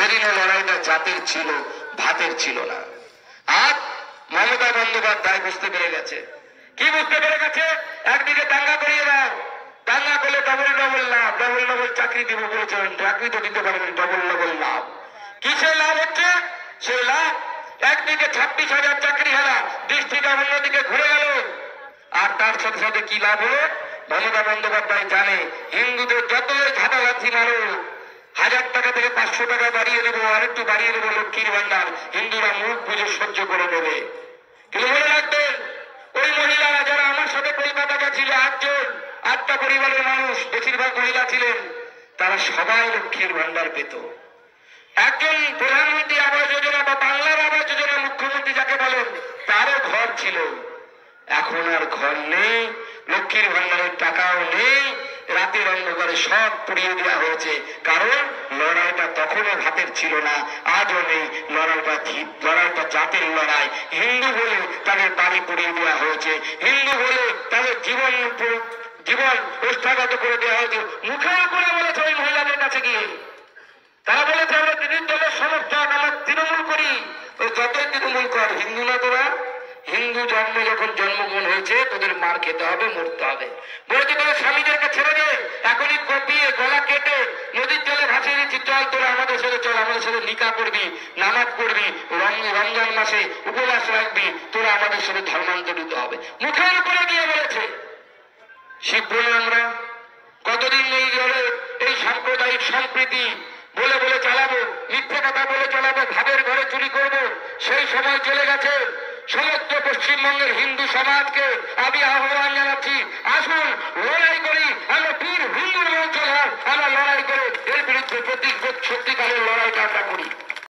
যদি না লড়াইটা জাতের ছিল, ভাতের ছিল না। আর মমতা বন্দ্যোপাধ্যায় বুঝতে পেরে গেছে। কি বুঝতে পেরে গেছে? একদিকে দাঙ্গা করিয়ে দাও, দাঙ্গা করলে ডবল ডবল লাভ, ডবল ডবল চাকরি দিব বলেছেন, চাকরি তো দিতে পারবেন, ডবল ডবল লাভ। কিসের লাভ হচ্ছে? সে লাভ একদিকে 26,000 চাকরি হারা, দৃষ্টিটা অন্যদিকে ঘুরে গেল। আর তার সাথে সাথে কি লাভ হলো? মমতা বন্দ্যোপাধ্যায় জানে হিন্দুদের যতই ঘাটাঘাটি মারো, 1000 টাকা থেকে 500 টাকা বাড়িয়ে দেবো, আরেকটু বাড়িয়ে দেবো লক্ষ্মীর ভান্ডার, হিন্দুরা মুখ বুঝে সহ্য করে নেবে। কিন্তু মনে রাখবেন, ওই মহিলারা যারা আমার সাথে কলকাতা গেছিল, 8টা পরিবারের মানুষ, বেশিরভাগ মহিলা ছিলেন, তারা সবাই লক্ষ্মীর ভান্ডার পেত। একজন প্রধানমন্ত্রী আবাস যোজনা বা বাংলার আবাস যোজনা মুখ্যমন্ত্রী যাকে বলেন, তারও ঘর ছিল। এখন আর ঘর নেই, লক্ষ্মীর ভান্ডারের টাকাও নেই, রাতের অন্ধকারে সব পুড়িয়ে দেওয়া হয়েছে। কারণ লড়াইটা তখনও ভাতের ছিল না, আজও নেই। লড়াইটা জাতের লড়াই। হিন্দু বলে তাদের বাড়ি পুড়িয়ে দেওয়া হয়েছে, হিন্দু বলে তাদের জীবন ওষ্ঠাগত করে দেওয়া হয়েছে। মুখের উপরে বলেছে ওই মহিলাদের কাছে গিয়ে, তারা বলেছে আমরা দিদির দলের সমর্থক, আমরা তৃণমূল করি। ওই যতই তৃণমূল কর, হিন্দু না তোরা? হিন্দু জন্ম যখন জন্মগ্রহণ হয়েছে, তোদের মার খেতে হবে, মরতে হবে। বলেছে তোদের স্বামীদেরকে ছেড়ে দে, এখনই কপিয়ে গলা কেটে নদীর জলে ভাসিয়ে দিচ্ছি, চল তোরা আমাদের সাথে চল, আমাদের সাথে নিকা করবি, নামাজ পড়বি, রমজান মাসে উপবাস রাখবি, তোরা আমাদের সাথে ধর্মান্তরিত হবে। মুখের উপরে গিয়ে বলেছে। শিব বলে আমরা কতদিন এই সাম্প্রদায়িক সম্প্রীতি বলে বলে চালাবো, মিথ্যে কথা বলে চালাবো, ভাবের ঘরে চুরি করবো? সেই সময় চলে গেছে। সমস্ত পশ্চিমবঙ্গের হিন্দু সমাজকে আমি আহ্বান জানাচ্ছি, আসুন লড়াই করি। আমরা পীর হিন্দুর অঞ্চল, আমরা লড়াই করে এর বিরুদ্ধে সত্যিকারের লড়াই